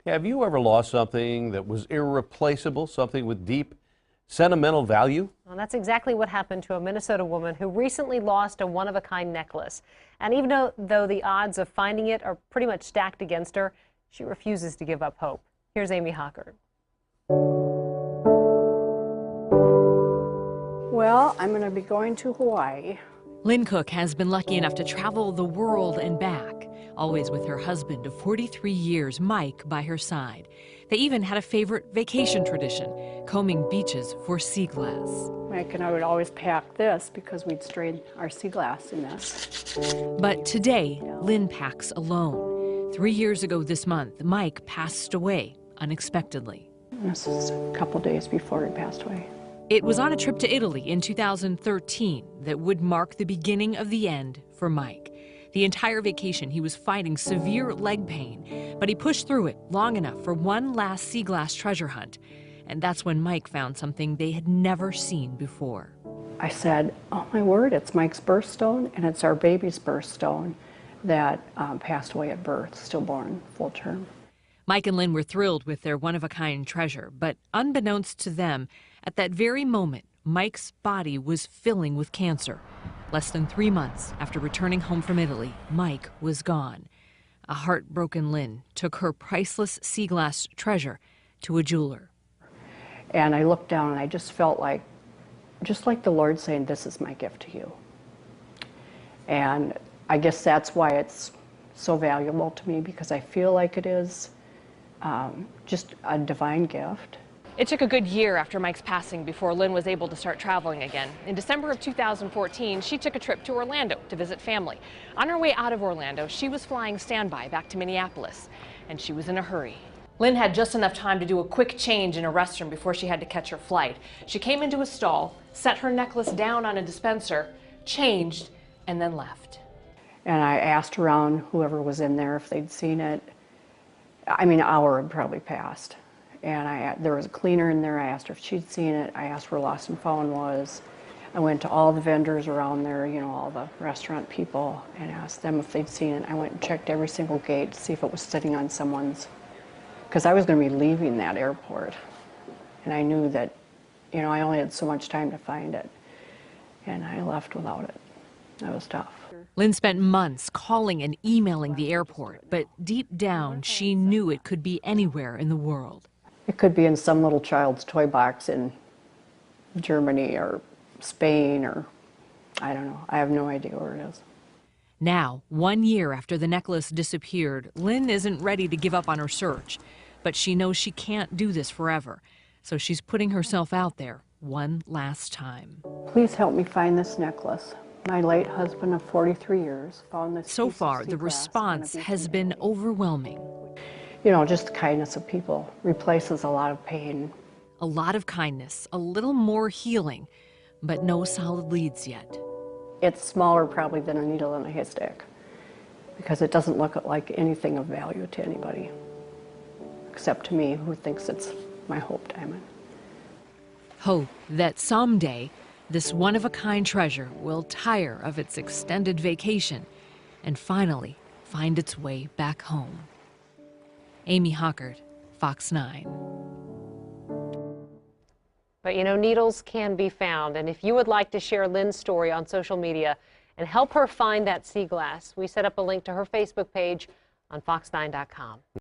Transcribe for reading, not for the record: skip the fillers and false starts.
Have you ever lost something that was irreplaceable, something with deep sentimental value? Well, that's exactly what happened to a Minnesota woman who recently lost a one-of-a-kind necklace. And even though the odds of finding it are pretty much stacked against her, she refuses to give up hope. Here's Amy Hockert. Well, I'm going to be going to Hawaii. Lynn Koch has been lucky enough to travel the world and back, always with her husband of 43 years, Mike, by her side. They even had a favorite vacation tradition, combing beaches for sea glass. Mike and I would always pack this because we'd strain our sea glass in this. But today, Lynn packs alone. 3 years ago this month, Mike passed away unexpectedly. This is a couple days before he passed away. It was on a trip to Italy in 2013 that would mark the beginning of the end for Mike. The entire vacation, he was fighting severe leg pain, but he pushed through it long enough for one last sea glass treasure hunt. And that's when Mike found something they had never seen before. I said, oh my word, it's Mike's birthstone, and it's our baby's birthstone that passed away at birth, stillborn, full term. Mike and Lynn were thrilled with their one-of-a-kind treasure, but unbeknownst to them, at that very moment, Mike's body was filling with cancer. Less than 3 months after returning home from Italy, Mike was gone. A heartbroken Lynn took her priceless sea glass treasure to a jeweler. And I looked down and I just felt like, just like the Lord saying, this is my gift to you. And I guess that's why it's so valuable to me, because I feel like it is just a divine gift. It took a good year after Mike's passing before Lynn was able to start traveling again. In December of 2014, she took a trip to Orlando to visit family. On her way out of Orlando, she was flying standby back to Minneapolis, and she was in a hurry. Lynn had just enough time to do a quick change in a restroom before she had to catch her flight. She came into a stall, set her necklace down on a dispenser, changed, and then left. And I asked around whoever was in there if they'd seen it. I mean, an hour had probably passed. And there was a cleaner in there. I asked her if she'd seen it. I asked where Lost and Found was. I went to all the vendors around there, you know, all the restaurant people, and asked them if they'd seen it. I went and checked every single gate to see if it was sitting on someone's, because I was going to be leaving that airport. And I knew that, you know, I only had so much time to find it. And I left without it. That was tough. Lynn spent months calling and emailing the airport, but deep down, she knew it could be anywhere in the world. It could be in some little child's toy box in Germany or Spain, or I don't know. I have no idea where it is. Now, 1 year after the necklace disappeared, Lynn isn't ready to give up on her search, but she knows she can't do this forever. So she's putting herself out there one last time. Please help me find this necklace. My late husband of 43 years found this. So far, the response has been overwhelming. You know, just the kindness of people replaces a lot of pain. A lot of kindness, a little more healing, but no solid leads yet. It's smaller probably than a needle in a haystack, because it doesn't look like anything of value to anybody, except to me, who thinks it's my hope diamond. Hope that someday this one-of-a-kind treasure will tire of its extended vacation and finally find its way back home. Amy Hockert, Fox 9. But you know, needles can be found, and if you would like to share Lynn's story on social media and help her find that sea glass, we set up a link to her Facebook page on fox9.com.